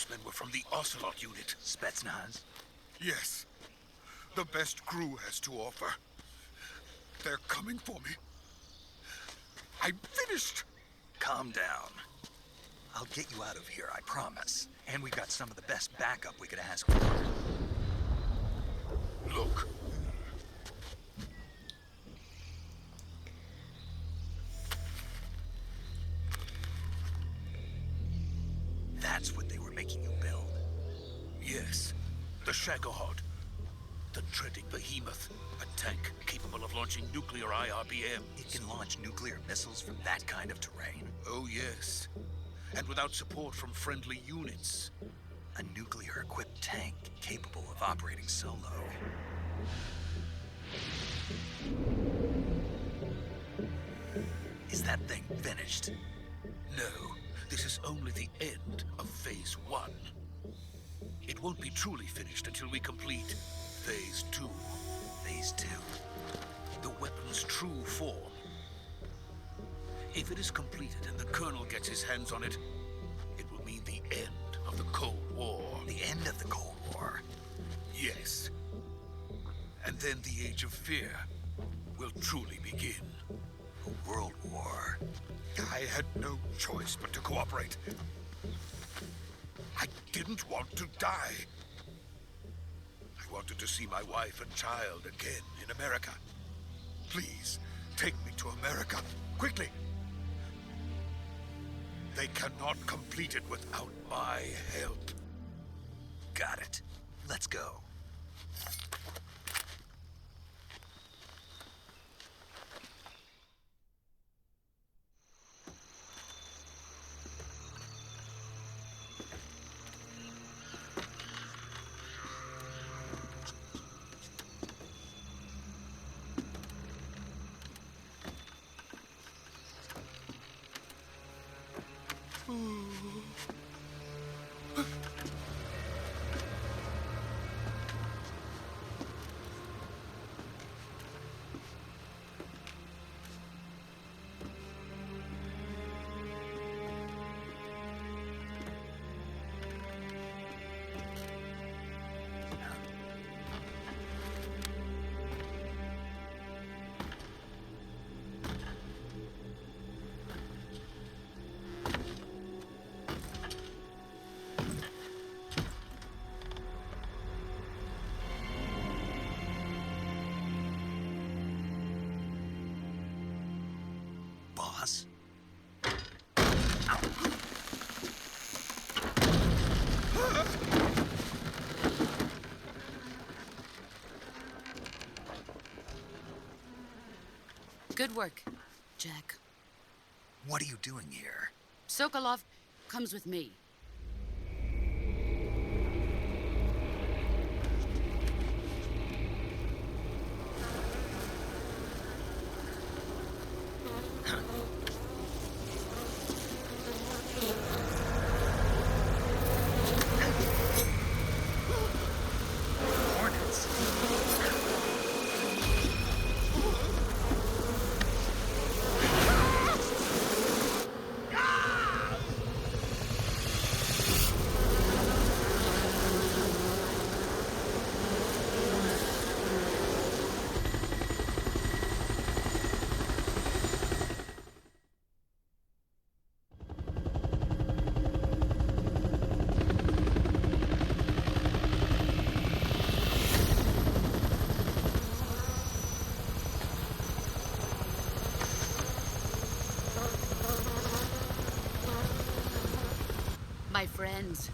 men were from the Ocelot unit. Spetsnaz? Yes. The best crew has to offer. They're coming for me. I'm finished. Calm down. I'll get you out of here, I promise. And we've got some of the best backup we could ask for. Look. That's what they were making you build? Yes. The Shagohod. The dreading behemoth. A tank capable of launching nuclear IRBM. It can launch nuclear missiles from that kind of terrain? Oh, yes. And without support from friendly units. A nuclear-equipped tank capable of operating solo. Is that thing finished? No. This is only the end of Phase 1. It won't be truly finished until we complete Phase 2. Phase 2? The weapon's true form. If it is completed and the Colonel gets his hands on it, it will mean the end of the Cold War. The end of the Cold War? Yes. And then the Age of Fear will truly begin. A world war? I had no choice but to cooperate. I didn't want to die. I wanted to see my wife and child again in America. Please, take me to America, quickly. They cannot complete it without my help. Got it. Let's go. Boss? Good work, Jack. What are you doing here? Sokolov comes with me. My friends,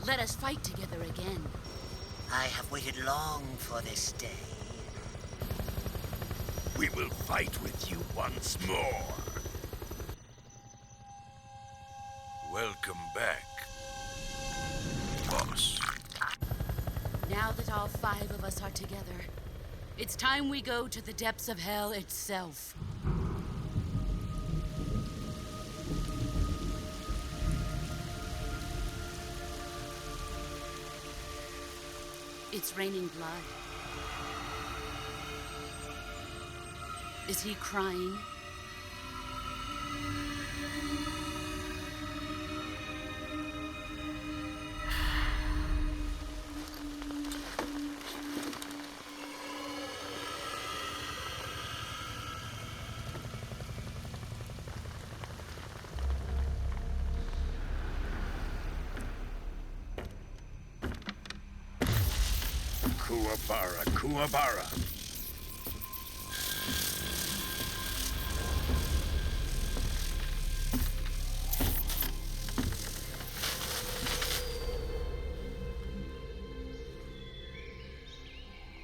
let us fight together again. I have waited long for this day. We will fight with you once more. Welcome back, boss. Now that all 5 of us are together, it's time we go to the depths of hell itself. It's raining blood. Is he crying? Kuwabara, Kuwabara.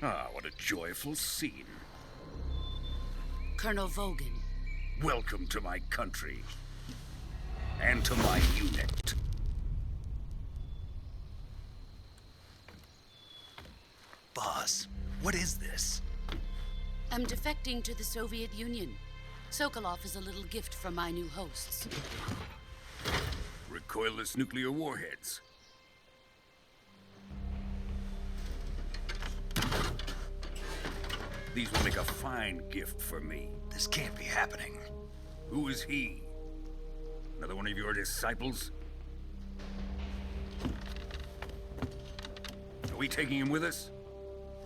Ah, what a joyful scene. Colonel Vogan. Welcome to my country. And to my unit. Boss, what is this? I'm defecting to the Soviet Union. Sokolov is a little gift from my new hosts. Recoilless nuclear warheads. These will make a fine gift for me. This can't be happening. Who is he? Another one of your disciples? Are we taking him with us?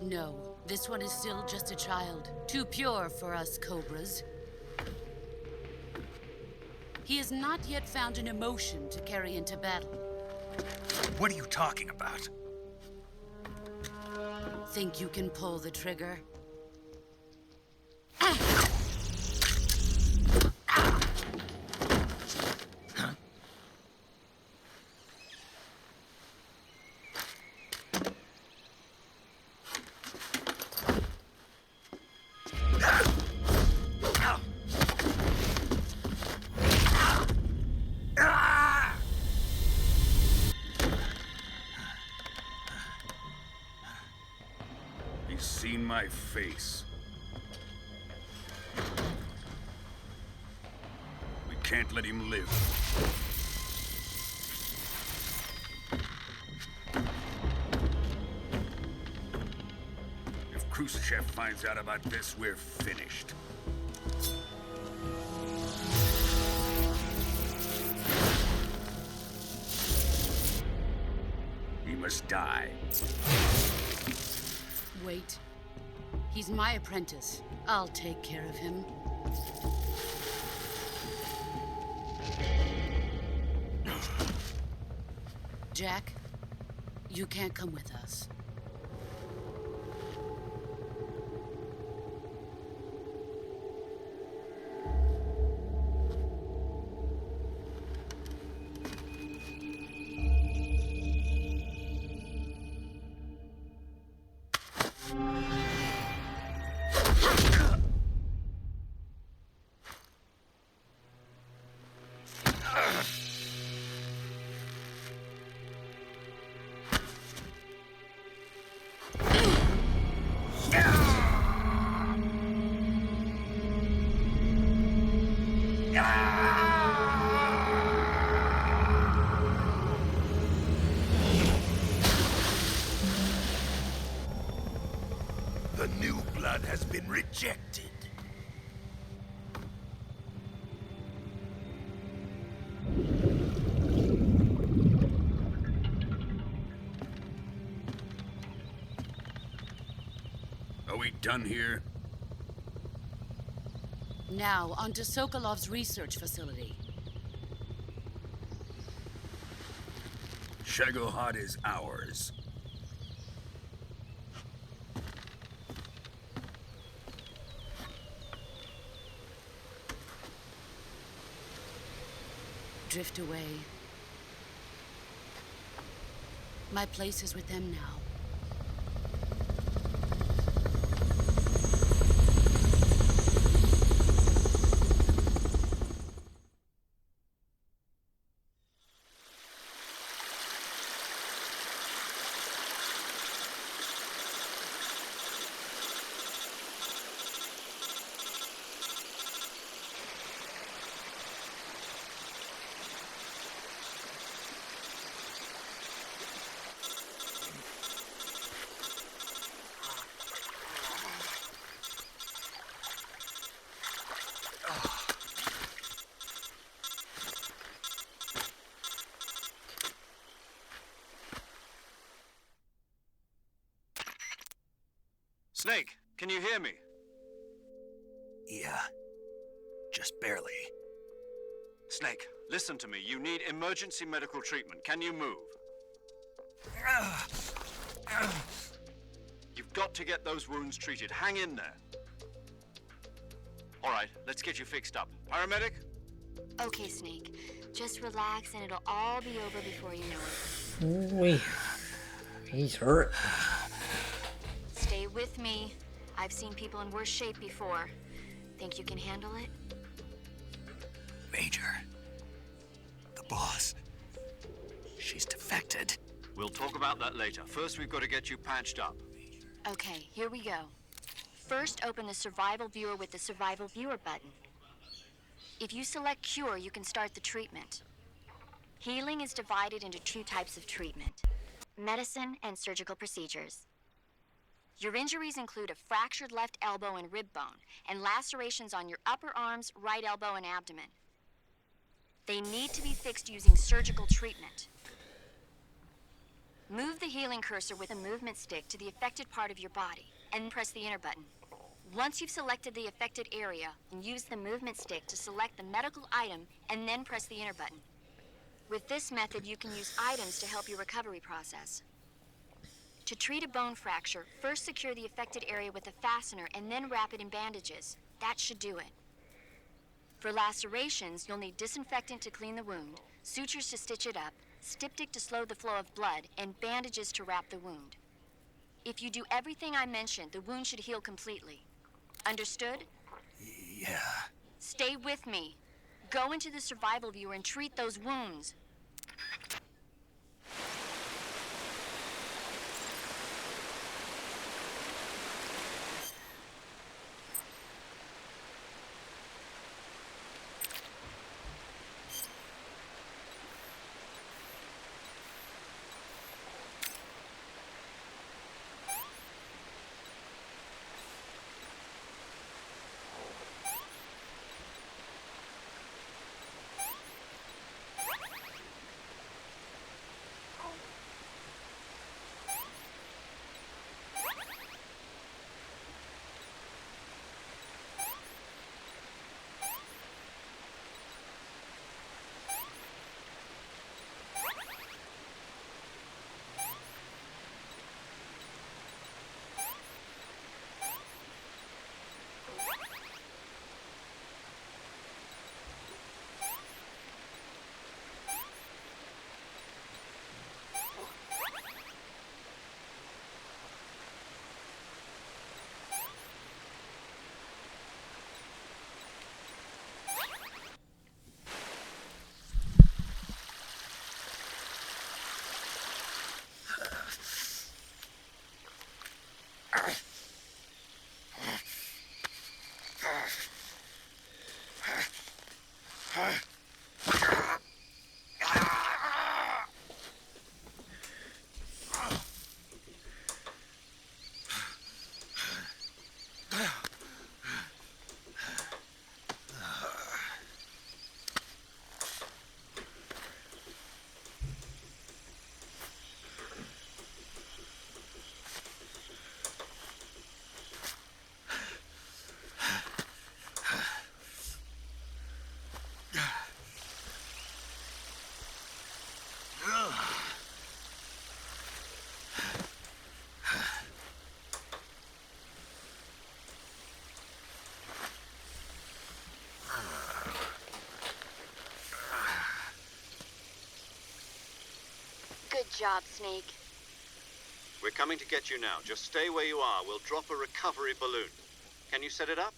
No, this one is still just a child. Too pure for us cobras. He has not yet found an emotion to carry into battle. What are you talking about? Think you can pull the trigger? He's seen my face. We can't let him live. If Khrushchev finds out about this, we're finished. He must die. Wait. He's my apprentice. I'll take care of him. Jack, you can't come with us. The new blood has been rejected. Are we done here? Now, onto Sokolov's research facility. Shagohod is ours. Drift away. My place is with them now. Snake, can you hear me? Yeah, just barely. Snake, listen to me. You need emergency medical treatment. Can you move? You've got to get those wounds treated. Hang in there. All right, let's get you fixed up. Paramedic? Okay, Snake. Just relax and it'll all be over before you know it. Ooh, he's hurt. Stay with me. I've seen people in worse shape before. Think you can handle it? Major. The boss. She's defected. We'll talk about that later. First, we've got to get you patched up. Okay, here we go. First, open the survival viewer with the survival viewer button. If you select cure, you can start the treatment. Healing is divided into two types of treatment: medicine and surgical procedures. Your injuries include a fractured left elbow and rib bone, and lacerations on your upper arms, right elbow, and abdomen. They need to be fixed using surgical treatment. Move the healing cursor with a movement stick to the affected part of your body, and press the enter button. Once you've selected the affected area, use the movement stick to select the medical item, and then press the enter button. With this method, you can use items to help your recovery process. To treat a bone fracture, first secure the affected area with a fastener and then wrap it in bandages. That should do it. For lacerations, you'll need disinfectant to clean the wound, sutures to stitch it up, styptic to slow the flow of blood, and bandages to wrap the wound. If you do everything I mentioned, the wound should heal completely. Understood? Yeah. Stay with me. Go into the survival viewer and treat those wounds. Good job, Snake. We're coming to get you now. Just stay where you are. We'll drop a recovery balloon. Can you set it up?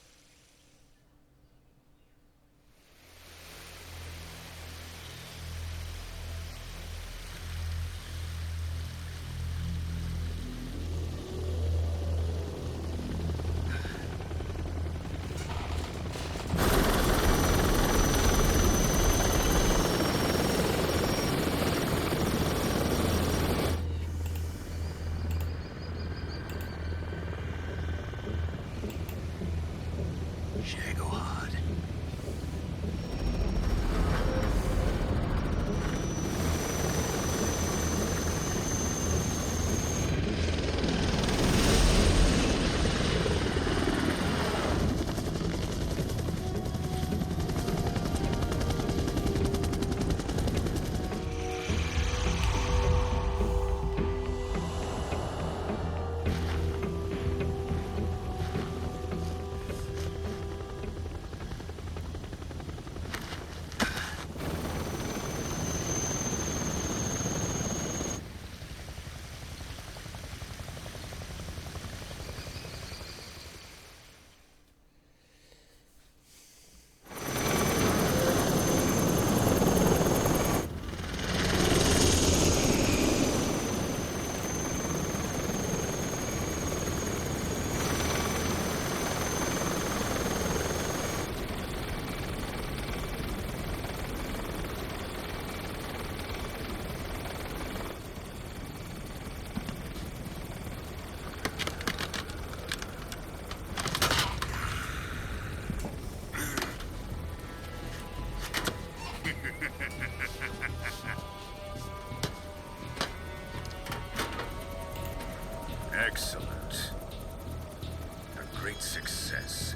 great success.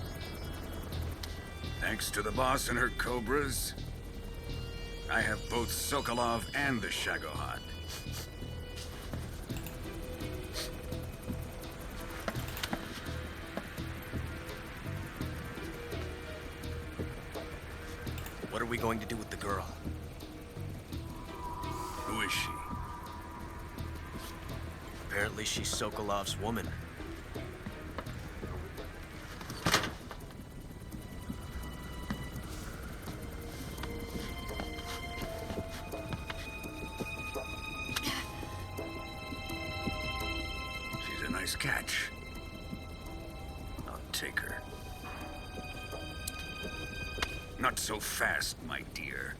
Thanks to the boss and her cobras, I have both Sokolov and the Shagohod. What are we going to do with the girl? Who is she? Apparently she's Sokolov's woman. She's a nice catch. I'll take her. Not so fast, my dear.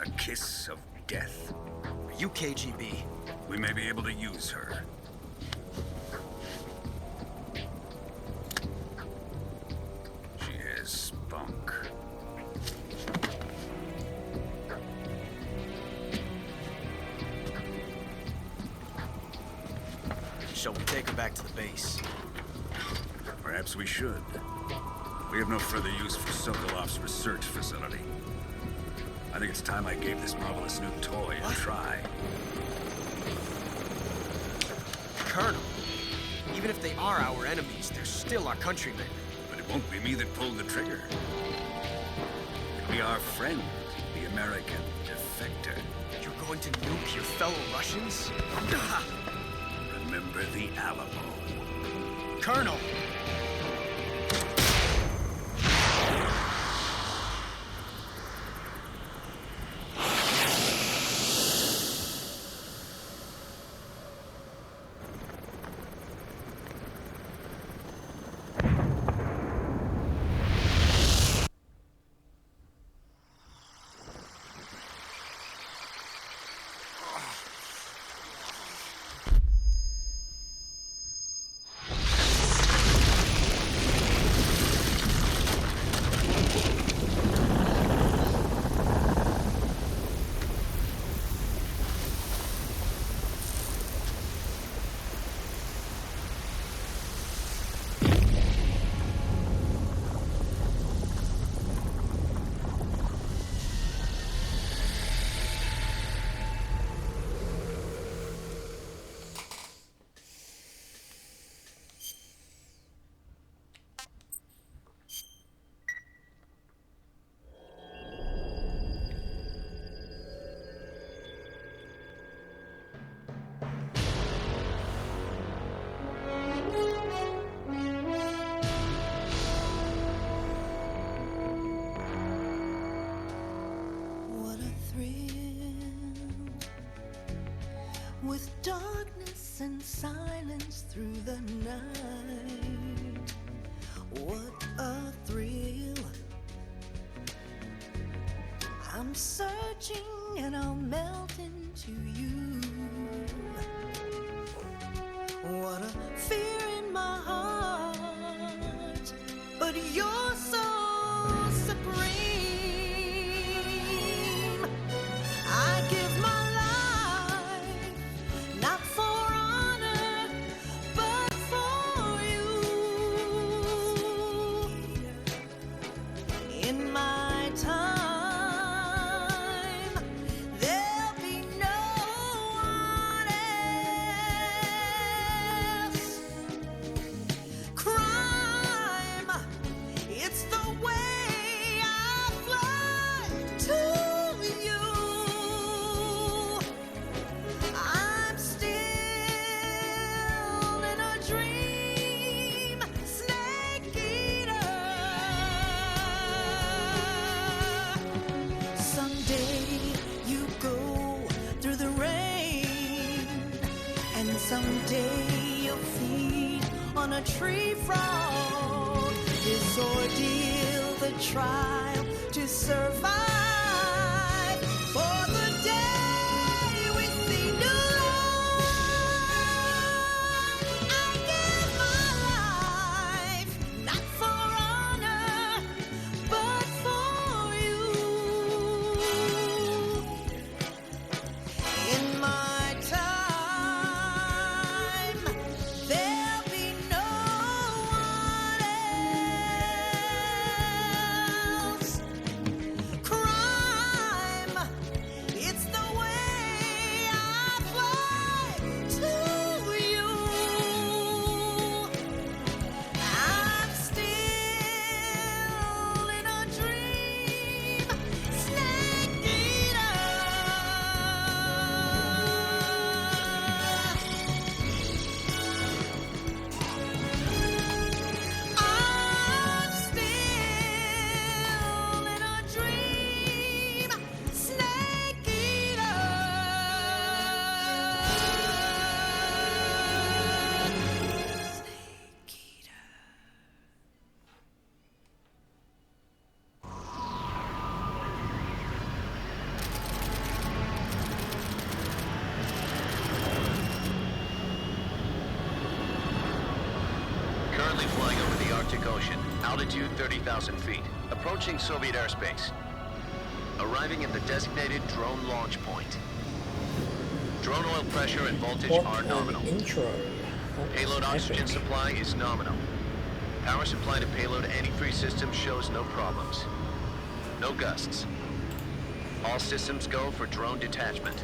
A kiss of death. Are you KGB? We may be able to use her. She has spunk. Shall we take her back to the base? Perhaps we should. We have no further use for Sokolov's research facility. I think it's time I gave this marvelous new toy a try. Colonel, even if they are our enemies, they're still our countrymen. But it won't be me that pulled the trigger. It'll be our friend, the American defector. You're going to nuke your fellow Russians? Remember the Alamo. Colonel! With darkness and silence through the night, what a thrill. I'm searching and I'll melt into you. What a fear in my heart, but you're so supreme. I give my not for honor, but for you. In my time, there'll be no one else. Crime, it's the way I fly to you. I'm still in a dream, snake eater. Someday you go through the rain, and someday you'll feed on a tree frog. This ordeal, the trial to survive. For the day we see new life, I give my life, not for honor, Altitude 30,000 feet. Approaching Soviet airspace. Arriving at the designated drone launch point. Drone oil pressure and voltage are nominal. Intro. Payload oxygen supply is nominal. Power supply to payload antifreeze system shows no problems. No gusts. All systems go for drone detachment.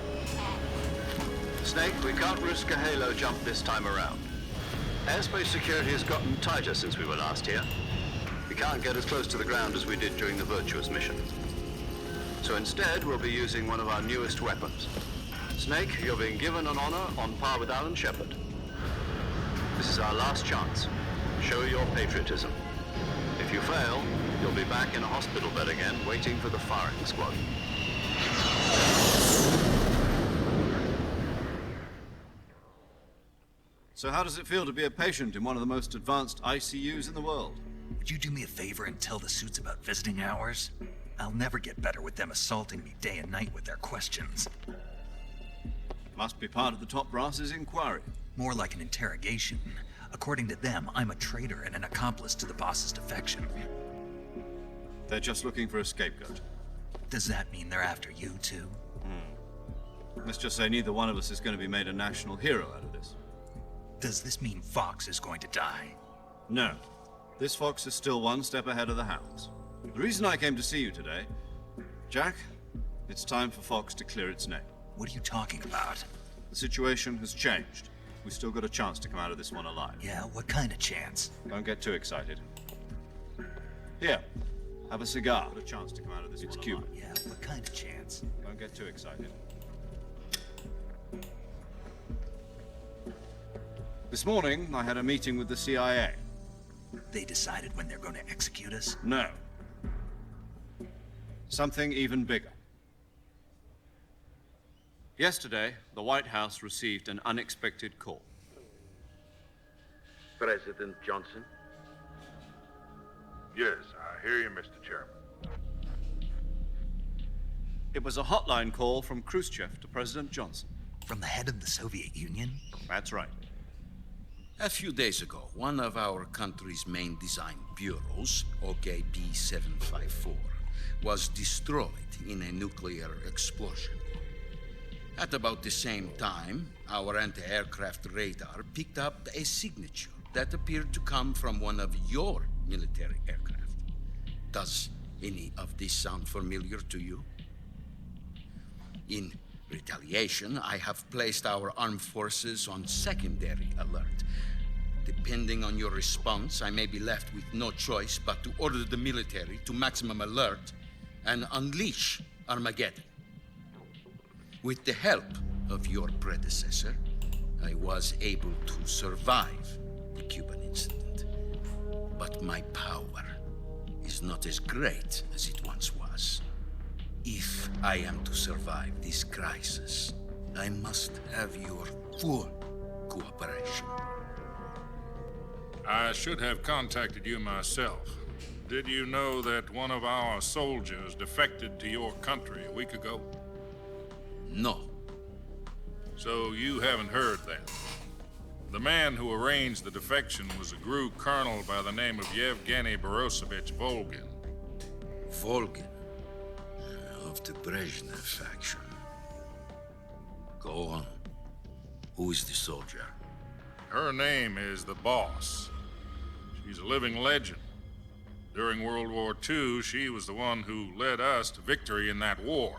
Snake, we can't risk a halo jump this time around. Airspace security has gotten tighter since we were last here. We can't get as close to the ground as we did during the Virtuous mission. So instead, we'll be using one of our newest weapons. Snake, you're being given an honor on par with Alan Shepard. This is our last chance. Show your patriotism. If you fail, you'll be back in a hospital bed again, waiting for the firing squad. So how does it feel to be a patient in one of the most advanced ICUs in the world? Would you do me a favor and tell the suits about visiting hours? I'll never get better with them assaulting me day and night with their questions. Must be part of the top brass's inquiry. More like an interrogation. According to them, I'm a traitor and an accomplice to the boss's defection. They're just looking for a scapegoat. Does that mean they're after you, too? Let's just say neither one of us is going to be made a national hero out of this. Does this mean Fox is going to die? No. This fox is still one step ahead of the hounds. The reason I came to see you today, Jack, it's time for Fox to clear its name. What are you talking about? The situation has changed. We've still got a chance to come out of this one alive. Yeah, what kind of chance? Don't get too excited. Here, have a cigar. Got a chance to come out of this one alive. Cuban. Yeah, what kind of chance? Don't get too excited. This morning, I had a meeting with the CIA. They decided when they're going to execute us? No. Something even bigger. Yesterday, the White House received an unexpected call. President Johnson? Yes, I hear you, Mr. Chairman. It was a hotline call from Khrushchev to President Johnson. From the head of the Soviet Union? That's right. A few days ago, one of our country's main design bureaus, OKB 754, was destroyed in a nuclear explosion. At about the same time, our anti-aircraft radar picked up a signature that appeared to come from one of your military aircraft. Does any of this sound familiar to you? In retaliation, I have placed our armed forces on secondary alert. Depending on your response, I may be left with no choice but to order the military to maximum alert and unleash Armageddon. With the help of your predecessor, I was able to survive the Cuban incident. But my power is not as great as it once was. If I am to survive this crisis, I must have your full cooperation. I should have contacted you myself. Did you know that one of our soldiers defected to your country a week ago? No. So you haven't heard then. The man who arranged the defection was a GRU colonel by the name of Yevgeny Borosovich Volgin. Volgin? Of the Brezhnev faction. Go on. Who is the soldier? Her name is the Boss. She's a living legend. During World War II, she was the one who led us to victory in that war.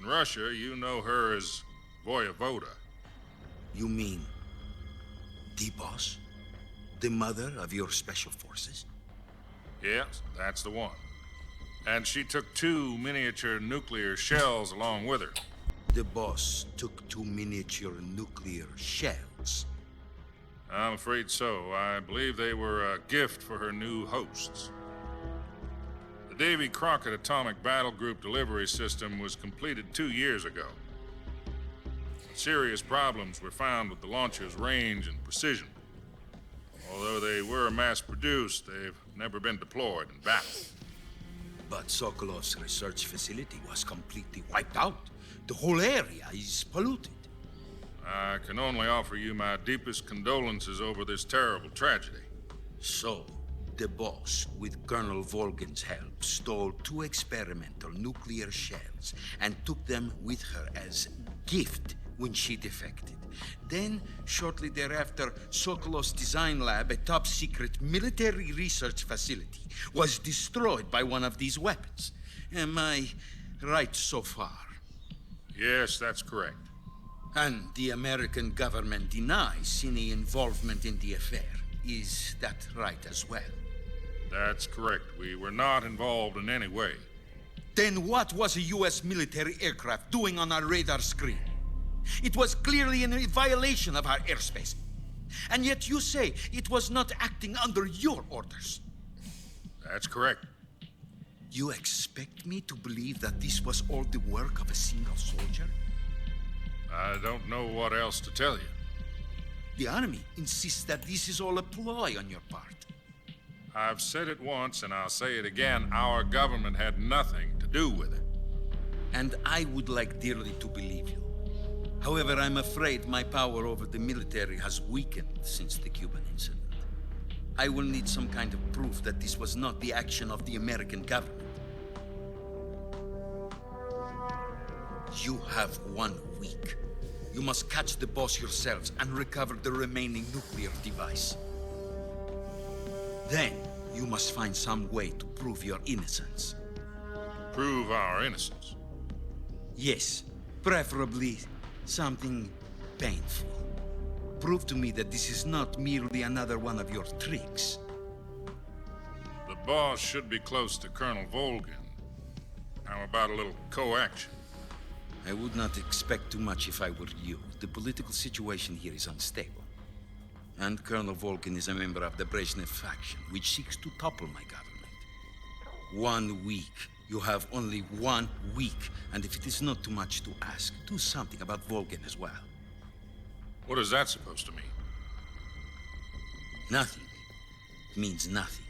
In Russia, you know her as Voyevoda. You mean the Boss? The mother of your special forces? Yes, that's the one. And she took 2 miniature nuclear shells along with her. The Boss took 2 miniature nuclear shells? I'm afraid so. I believe they were a gift for her new hosts. The Davy Crockett Atomic Battle Group delivery system was completed 2 years ago. Serious problems were found with the launcher's range and precision. Although they were mass-produced, they've never been deployed in battle. But Sokolov's research facility was completely wiped out. The whole area is polluted. I can only offer you my deepest condolences over this terrible tragedy. So, The boss, with Colonel Volgin's help, stole 2 experimental nuclear shells and took them with her as gift when she defected. Then, shortly thereafter, Sokolov's design lab, a top-secret military research facility, was destroyed by one of these weapons. Am I right so far? Yes, that's correct. And the American government denies any involvement in the affair. Is that right as well? That's correct. We were not involved in any way. Then what was a U.S. military aircraft doing on our radar screen? It was clearly in violation of our airspace. And yet you say it was not acting under your orders. That's correct. You expect me to believe that this was all the work of a single soldier? I don't know what else to tell you. The Army insists that this is all a ploy on your part. I've said it once, and I'll say it again. Our government had nothing to do with it. And I would like dearly to believe you. However, I'm afraid my power over the military has weakened since the Cuban incident. I will need some kind of proof that this was not the action of the American government. You have 1 week. You must catch the boss yourselves and recover the remaining nuclear device. Then, you must find some way to prove your innocence. Prove our innocence? Yes, preferably something painful. Prove to me that this is not merely another one of your tricks. The boss should be close to Colonel Volgin. How about a little co-action? I would not expect too much if I were you. The political situation here is unstable. And Colonel Volgin is a member of the Brezhnev faction, which seeks to topple my government. 1 week. You have only 1 week, and if it is not too much to ask, do something about Volgin as well. What is that supposed to mean? Nothing. It means nothing.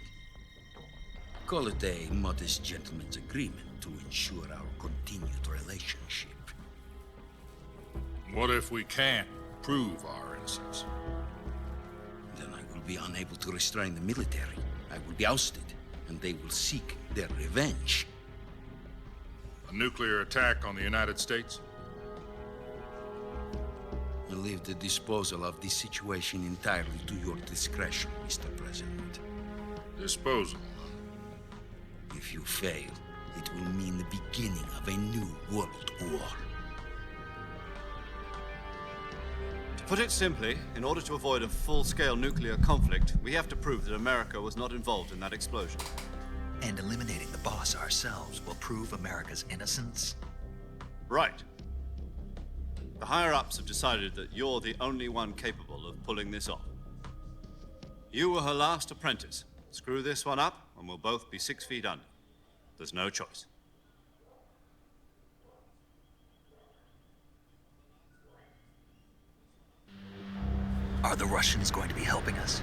Call it a modest gentleman's agreement to ensure our continued relationship. What if we can't prove our innocence? Then I will be unable to restrain the military. I will be ousted, and they will seek their revenge. A nuclear attack on the United States? I leave the disposal of this situation entirely to your discretion, Mr. President. Disposal? If you fail, it will mean the beginning of a new world war. To put it simply, in order to avoid a full-scale nuclear conflict, we have to prove that America was not involved in that explosion. And eliminating the boss ourselves will prove America's innocence? Right. The higher-ups have decided that you're the only one capable of pulling this off. You were her last apprentice. Screw this one up, and we'll both be 6 feet under. There's no choice. Are the Russians going to be helping us?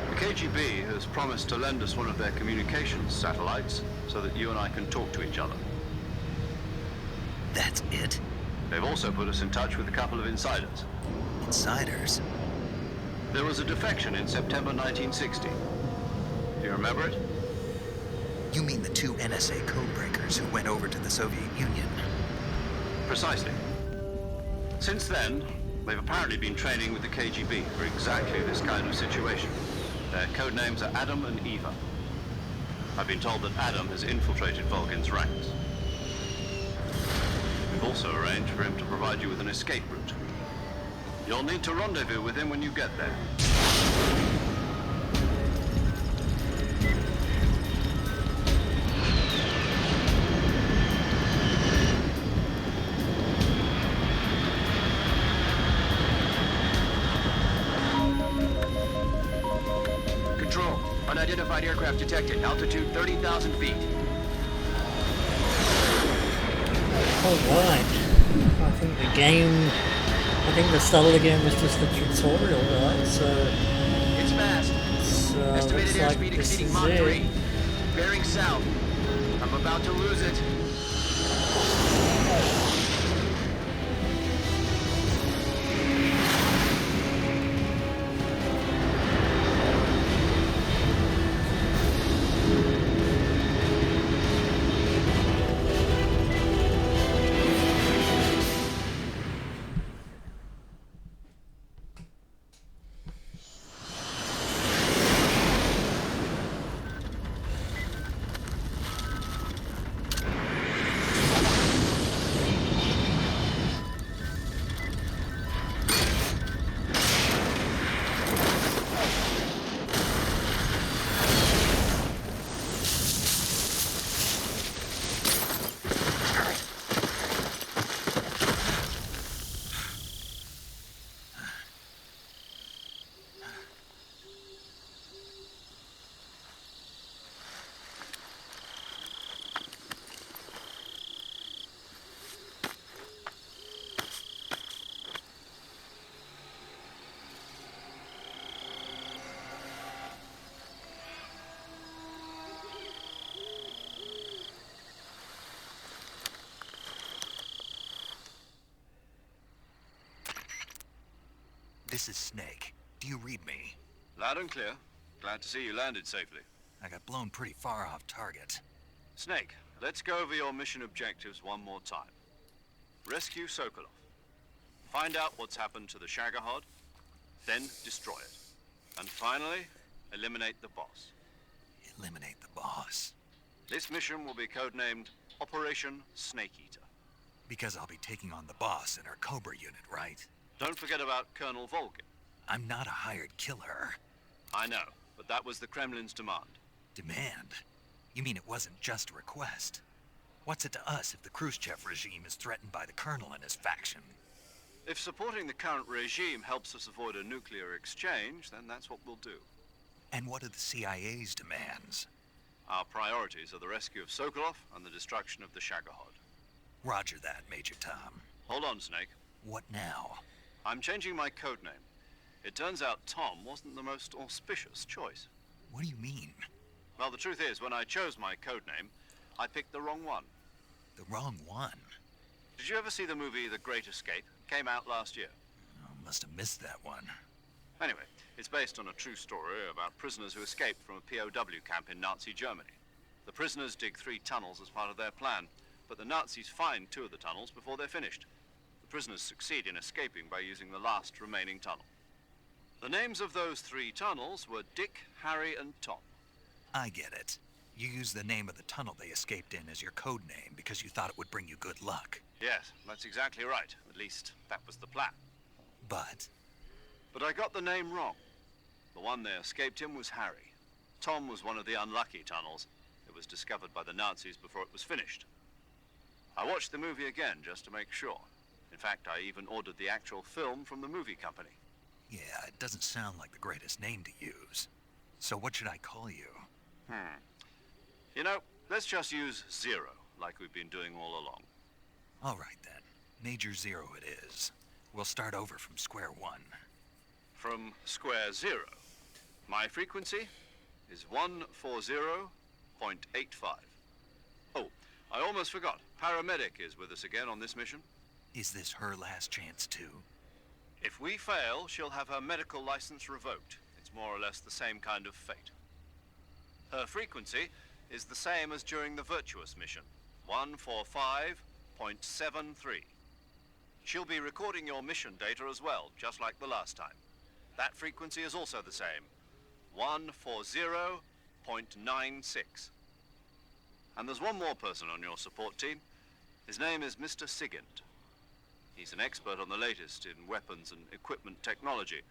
The KGB has promised to lend us one of their communications satellites so that you and I can talk to each other. That's it? They've also put us in touch with a couple of insiders. Insiders? There was a defection in September 1960. Do you remember it? You mean the 2 NSA codebreakers who went over to the Soviet Union? Precisely. Since then, they've apparently been training with the KGB for exactly this kind of situation. Their code names are Adam and Eva. I've been told that Adam has infiltrated Volgin's ranks. We've also arranged for him to provide you with an escape route. You'll need to rendezvous with him when you get there. Unidentified aircraft detected. Altitude 30,000 feet. Alright. I think the start of the game was just the tutorial, right? So it's fast. Estimated looks like airspeed this exceeding is Mach 3. it. Bearing south. I'm about to lose it. This is Snake. Do you read me? Loud and clear. Glad to see you landed safely. I got blown pretty far off target. Snake, let's go over your mission objectives one more time. Rescue Sokolov. Find out what's happened to the Shagohod, then destroy it. And finally, eliminate the boss. Eliminate the boss? This mission will be codenamed Operation Snake Eater. Because I'll be taking on the boss in our Cobra unit, right? Don't forget about Colonel Volgin. I'm not a hired killer. I know, but that was the Kremlin's demand. Demand? You mean it wasn't just a request? What's it to us if the Khrushchev regime is threatened by the Colonel and his faction? If supporting the current regime helps us avoid a nuclear exchange, then that's what we'll do. And what are the CIA's demands? Our priorities are the rescue of Sokolov and the destruction of the Shagohod. Roger that, Major Tom. Hold on, Snake. What now? I'm changing my codename. It turns out Tom wasn't the most auspicious choice. What do you mean? Well, the truth is, when I chose my codename, I picked the wrong one. The wrong one? Did you ever see the movie The Great Escape? It came out last year. Oh, must have missed that one. Anyway, it's based on a true story about prisoners who escaped from a POW camp in Nazi Germany. The prisoners dig 3 tunnels as part of their plan, but the Nazis find 2 of the tunnels before they're finished. The prisoners succeed in escaping by using the last remaining tunnel. The names of those 3 tunnels were Dick, Harry, and Tom. I get it. You used the name of the tunnel they escaped in as your code name because you thought it would bring you good luck. Yes, that's exactly right. At least, that was the plan. But I got the name wrong. The one they escaped in was Harry. Tom was one of the unlucky tunnels. It was discovered by the Nazis before it was finished. I watched the movie again just to make sure. In fact, I even ordered the actual film from the movie company. yeah, it doesn't sound like the greatest name to use. So what should I call you? You know, let's just use Zero, like we've been doing all along. All right then. Major Zero it is. We'll start over from square one. From square zero. My frequency is 140.85. Oh, I almost forgot. Paramedic is with us again on this mission. Is this her last chance too? If we fail, she'll have her medical license revoked. It's more or less the same kind of fate. Her frequency is the same as during the Virtuous mission, 145.73. She'll be recording your mission data as well, just like the last time. That frequency is also the same, 140.96. And there's one more person on your support team. His name is Mr. Sigint. He's an expert on the latest in weapons and equipment technology.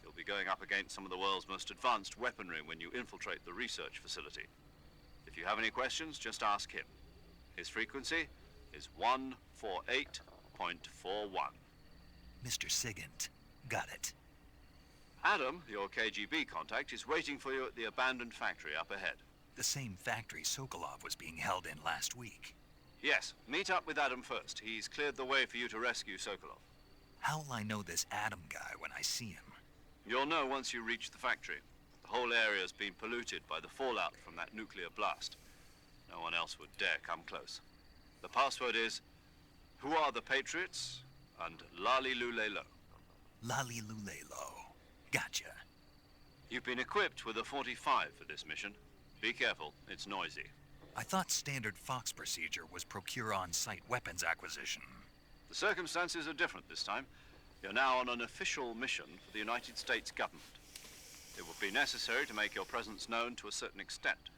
You'll be going up against some of the world's most advanced weaponry when you infiltrate the research facility. If you have any questions, just ask him. His frequency is 148.41. Mr. Sigint. Got it. Adam, your KGB contact, is waiting for you at the abandoned factory up ahead. The same factory Sokolov was being held in last week. Yes, meet up with Adam first. He's cleared the way for you to rescue Sokolov. How will I know this Adam guy when I see him? You'll know once you reach the factory. The whole area's been polluted by the fallout from that nuclear blast. No one else would dare come close. The password is, "Who are the Patriots?" and Lali Lulelo. Lali Lulelo. Gotcha. You've been equipped with a 45 for this mission. Be careful, it's noisy. I thought standard Fox procedure was procure on-site weapons acquisition. The circumstances are different this time. You're now on an official mission for the United States government. It will be necessary to make your presence known to a certain extent,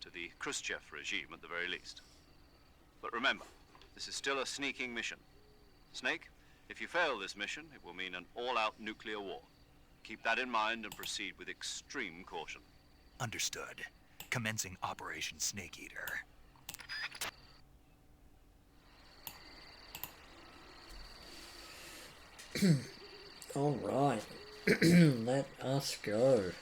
to the Khrushchev regime at the very least. But remember, this is still a sneaking mission. Snake, if you fail this mission, it will mean an all-out nuclear war. Keep that in mind and proceed with extreme caution. Understood. Commencing Operation Snake Eater. All right. Let us go.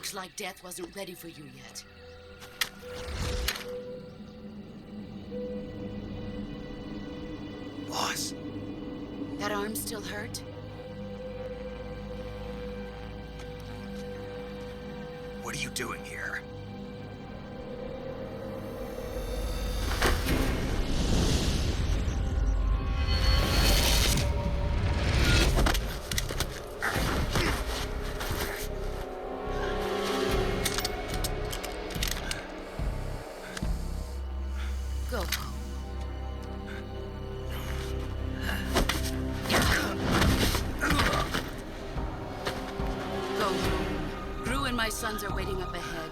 Looks like death wasn't ready for you yet. Boss. That arm still hurt? What are you doing here? Go home. Go home. Gru and my sons are waiting up ahead.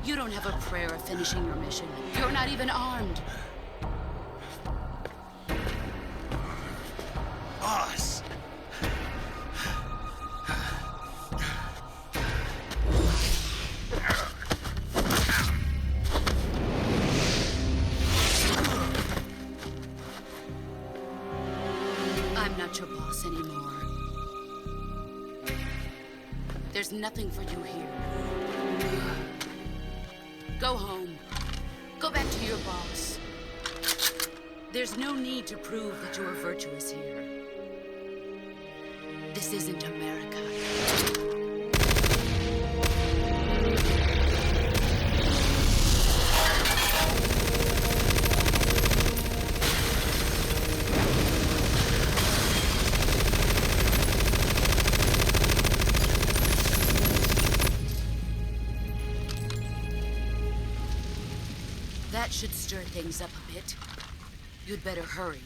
You don't have a prayer of finishing your mission. You're not even armed. Boss! I'm not your boss anymore. There's nothing for you here. Go home. Go back to your boss. There's no need to prove that you are virtuous here. This isn't America. That should stir things up a bit. You'd better hurry.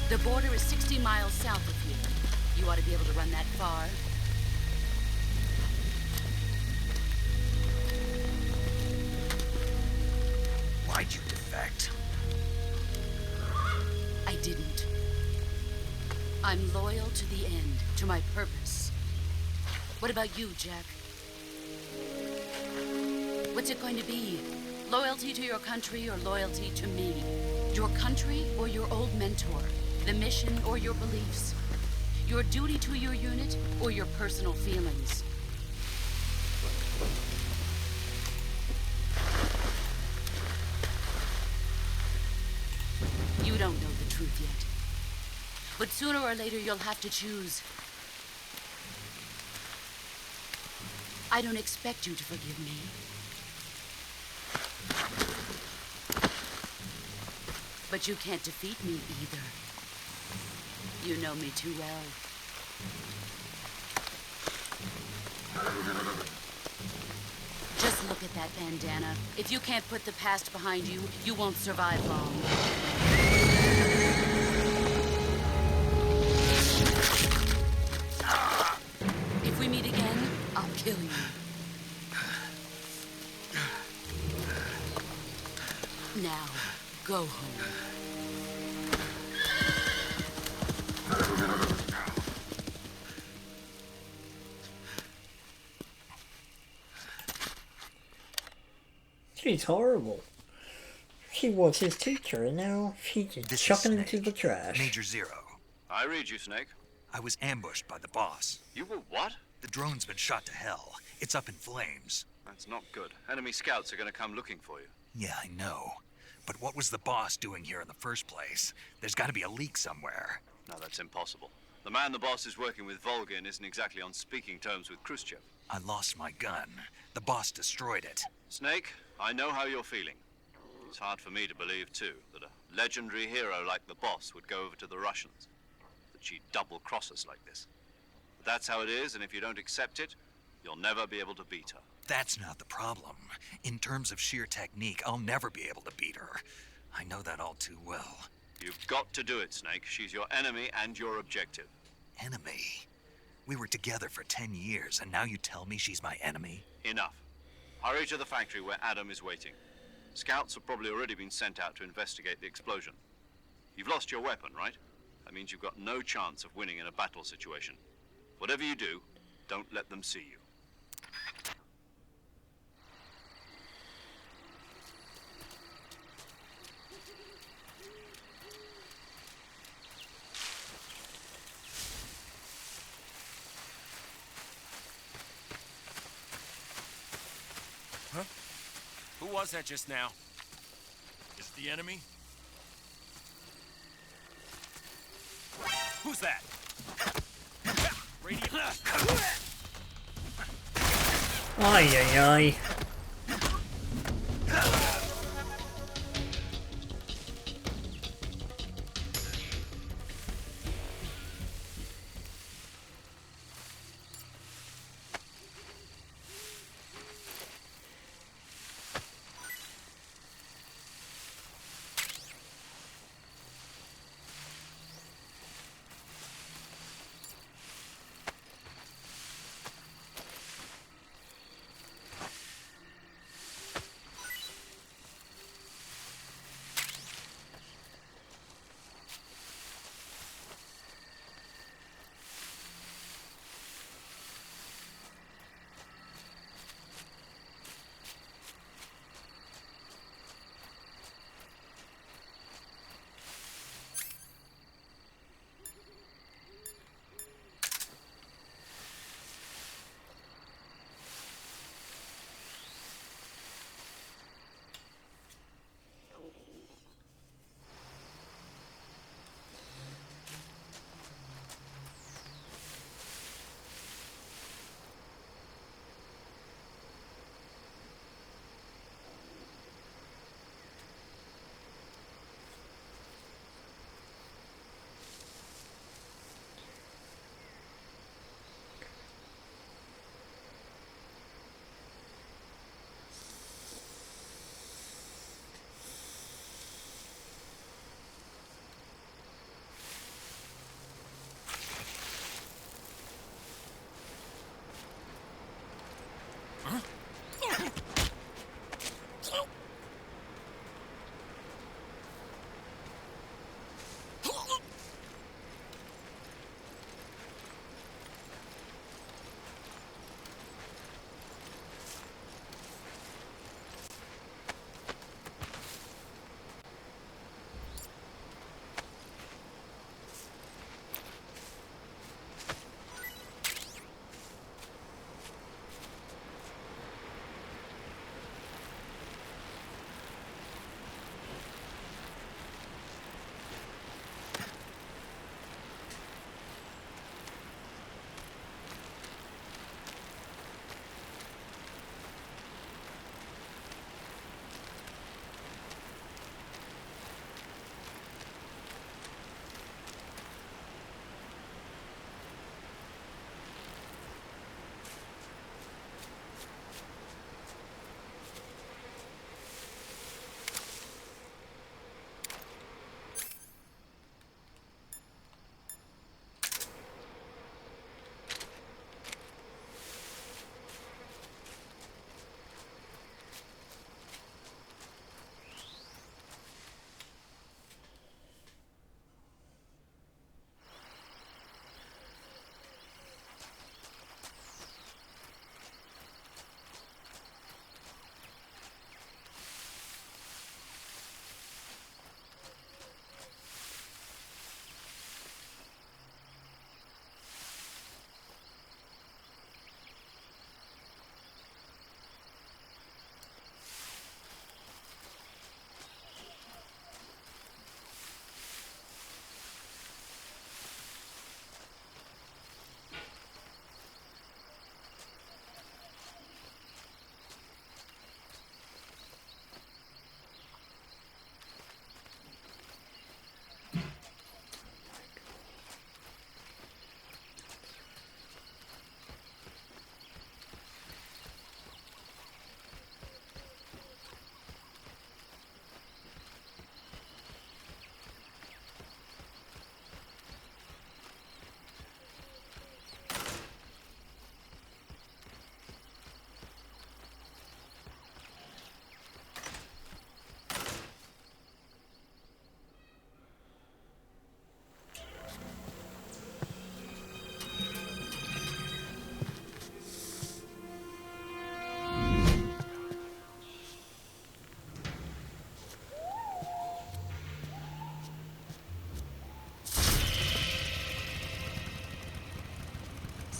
The border is 60 miles south of here. You ought to be able to run that far. Why'd you defect? I didn't. I'm loyal to the end, to my purpose. What about you, Jack? What's it going to be? Loyalty to your country or loyalty to me? Your country or your old mentor? The mission or your beliefs? Your duty to your unit or your personal feelings? You don't know the truth yet. But sooner or later, you'll have to choose. I don't expect you to forgive me. But you can't defeat me either. You know me too well. Just look at that bandana. If you can't put the past behind you, you won't survive long. If we meet again, I'll kill you. Now, go home. She's horrible. She was his teacher, and now she's just chucking into the trash. Major Zero. I read you, Snake. I was ambushed by the boss. You were what? The drone's been shot to hell. It's up in flames. That's not good. Enemy scouts are gonna come looking for you. Yeah, I know. But what was the boss doing here in the first place? There's gotta be a leak somewhere. No, that's impossible. The man the boss is working with, Volgin, isn't exactly on speaking terms with Khrushchev. I lost my gun. The boss destroyed it. Snake, I know how you're feeling. It's hard for me to believe, too, that a legendary hero like the boss would go over to the Russians. That she'd double-cross us like this. But that's how it is, and if you don't accept it, you'll never be able to beat her. That's not the problem. In terms of sheer technique, I'll never be able to beat her. I know that all too well. You've got to do it, Snake. She's your enemy and your objective. Enemy? We were together for 10 years, and now you tell me she's my enemy? Enough. Hurry to the factory where Adam is waiting. Scouts have probably already been sent out to investigate the explosion. You've lost your weapon, right? That means you've got no chance of winning in a battle situation. Whatever you do, don't let them see you. Huh? Who was that just now? Is it the enemy? Who's that? Ay, ay, ay.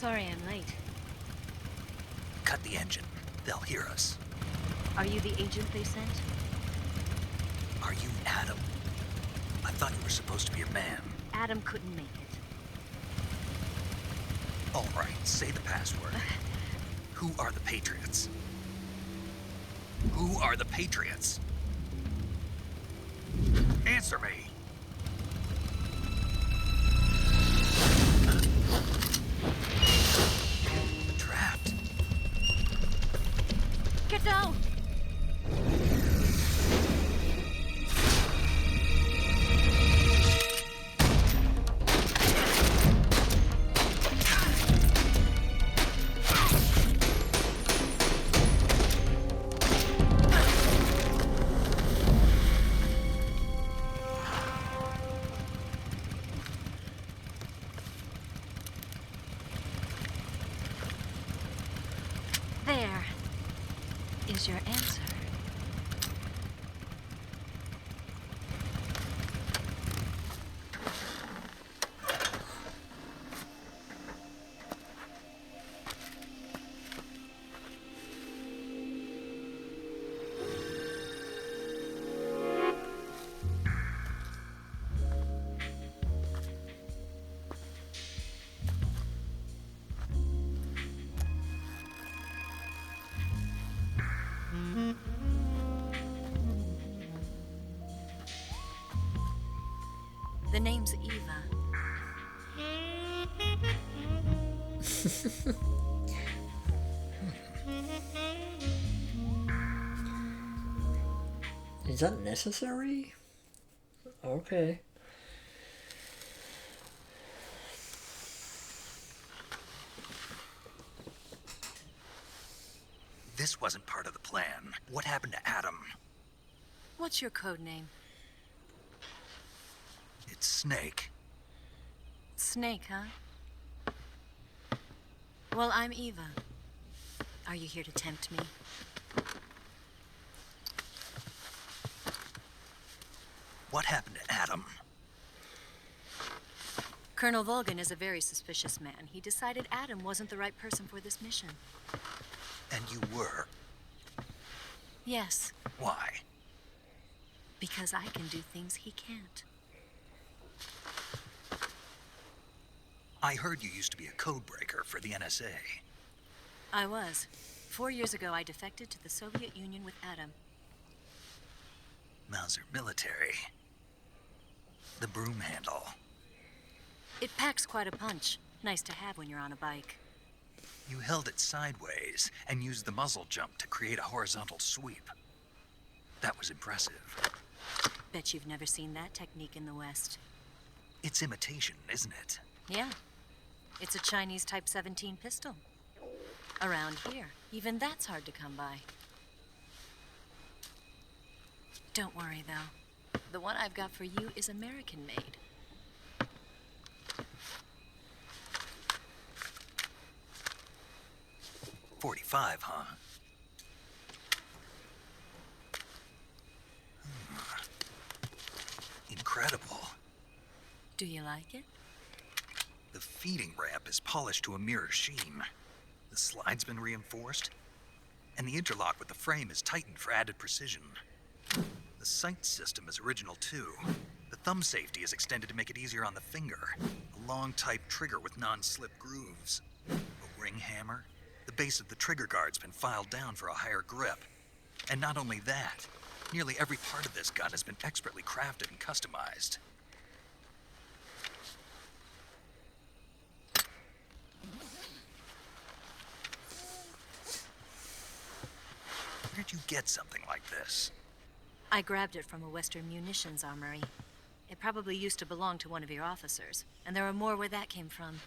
Sorry I'm late. Cut the engine. They'll hear us. Are you the agent they sent? Are you Adam? I thought you were supposed to be a man. Adam couldn't make it. All right, say the password. Who are the Patriots? Who are the Patriots? Answer me! Trapped. Get down! There is your answer. The name's Eva. Is that necessary? Okay. This wasn't part of the plan. What happened to Adam? What's your code name? It's Snake. Snake, huh? Well, I'm Eva. Are you here to tempt me? What happened to Adam? Colonel Volgan is a very suspicious man. He decided Adam wasn't the right person for this mission. And you were? Yes, Why? because I can do things he can't. I heard you used to be a code breaker for the NSA. I was. 4 years ago, I defected to the Soviet Union with Adam. Mauser military. The broom handle. It packs quite a punch. Nice to have when you're on a bike. You held it sideways and used the muzzle jump to create a horizontal sweep. That was impressive. Bet you've never seen that technique in the West. It's imitation, isn't it? Yeah. It's a Chinese Type 17 pistol. Around here, even that's hard to come by. Don't worry, though. The one I've got for you is American-made. .45, huh? Incredible. Do you like it? The feeding ramp is polished to a mirror sheen. The slide's been reinforced, and the interlock with the frame is tightened for added precision. The sight system is original too. The thumb safety is extended to make it easier on the finger. A long type trigger with non-slip grooves. A ring hammer. The base of the trigger guard's been filed down for a higher grip. And not only that, nearly every part of this gun has been expertly crafted and customized. Where'd you get something like this? I grabbed it from a Western munitions armory. It probably used to belong to one of your officers, and there are more where that came from.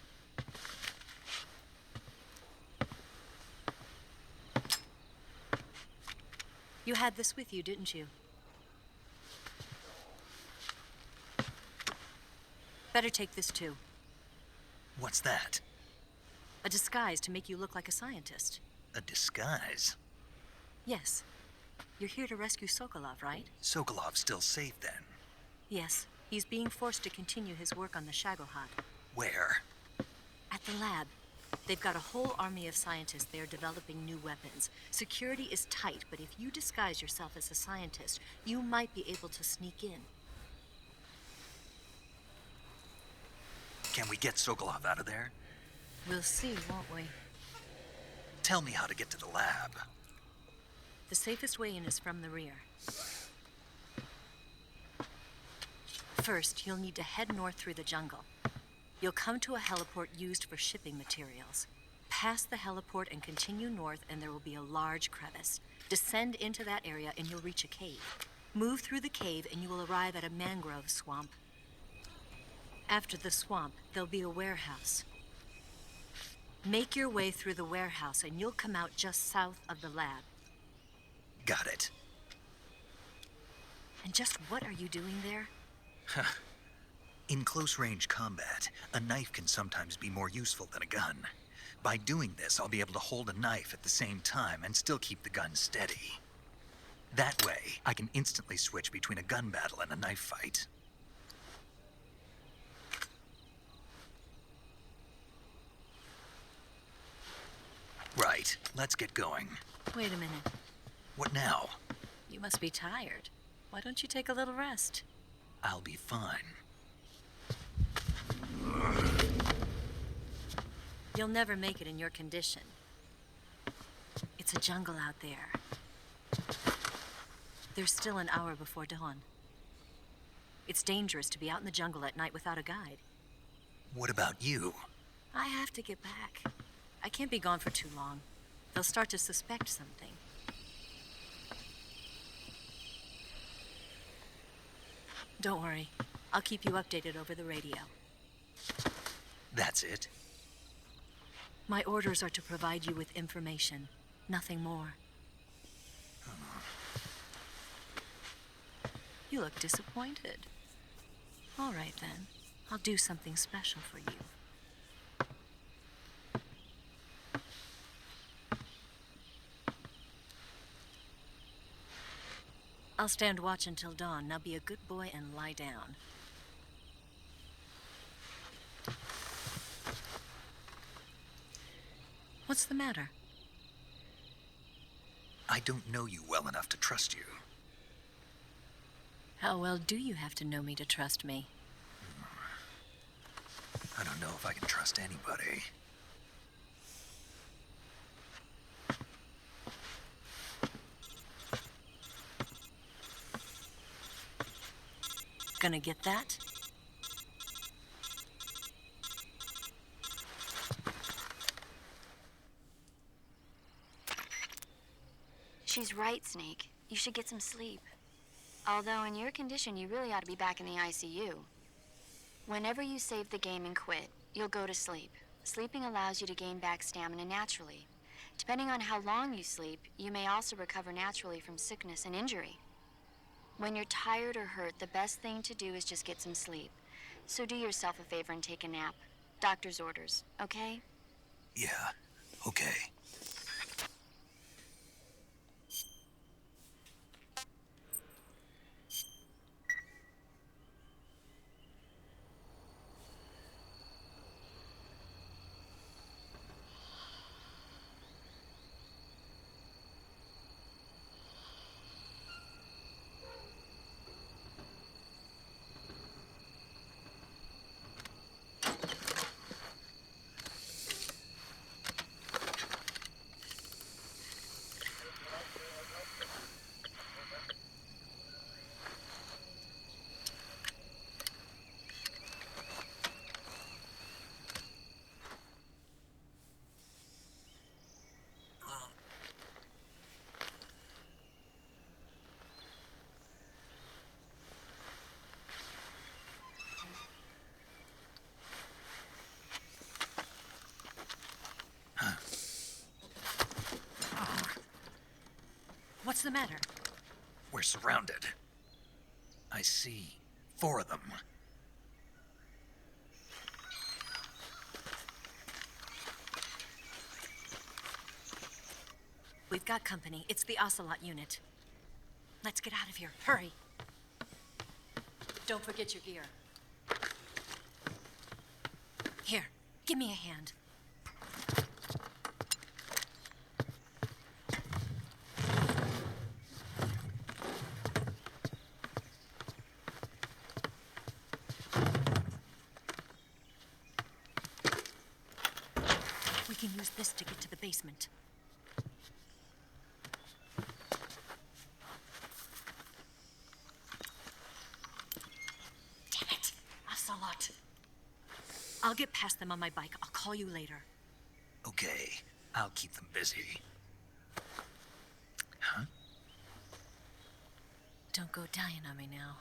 You had this with you, didn't you? Better take this too. What's that? A disguise to make you look like a scientist. A disguise? Yes. You're here to rescue Sokolov, right? Sokolov's still safe then? Yes. He's being forced to continue his work on the Shagohod. Where? At the lab. They've got a whole army of scientists there developing new weapons. Security is tight, but if you disguise yourself as a scientist, you might be able to sneak in. Can we get Sokolov out of there? We'll see, won't we? Tell me how to get to the lab. The safest way in is from the rear. First, you'll need to head north through the jungle. You'll come to a heliport used for shipping materials. Pass the heliport and continue north, and there will be a large crevice. Descend into that area, and you'll reach a cave. Move through the cave, and you will arrive at a mangrove swamp. After the swamp, there'll be a warehouse. Make your way through the warehouse, and you'll come out just south of the lab. Got it. And just what are you doing there? In close-range combat, a knife can sometimes be more useful than a gun. By doing this, I'll be able to hold a knife at the same time and still keep the gun steady. That way, I can instantly switch between a gun battle and a knife fight. Right, let's get going. Wait a minute. What now? You must be tired. Why don't you take a little rest? I'll be fine. You'll never make it in your condition. It's a jungle out there. There's still an hour before dawn. It's dangerous to be out in the jungle at night without a guide. What about you? I have to get back. I can't be gone for too long. They'll start to suspect something. Don't worry. I'll keep you updated over the radio. That's it? My orders are to provide you with information, nothing more. You look disappointed. All right, then. I'll do something special for you. I'll stand watch until dawn. Now be a good boy and lie down. What's the matter? I don't know you well enough to trust you. How well do you have to know me to trust me? I don't know if I can trust anybody. Gonna get that? She's right, Snake. You should get some sleep. Although in your condition, you really ought to be back in the ICU. Whenever you save the game and quit, you'll go to sleep. Sleeping allows you to gain back stamina naturally. Depending on how long you sleep, you may also recover naturally from sickness and injury. When you're tired or hurt, the best thing to do is just get some sleep. So do yourself a favor and take a nap. Doctor's orders, okay? Yeah, okay. What's the matter? We're surrounded. I see 4 of them. We've got company. It's the Ocelot unit. Let's get out of here. Hurry. Don't forget your gear. Here, give me a hand. can use this to get to the basement. Damn it! Ocelot. I'll get past them on my bike. I'll call you later. Okay, I'll keep them busy. Huh? Don't go dying on me now.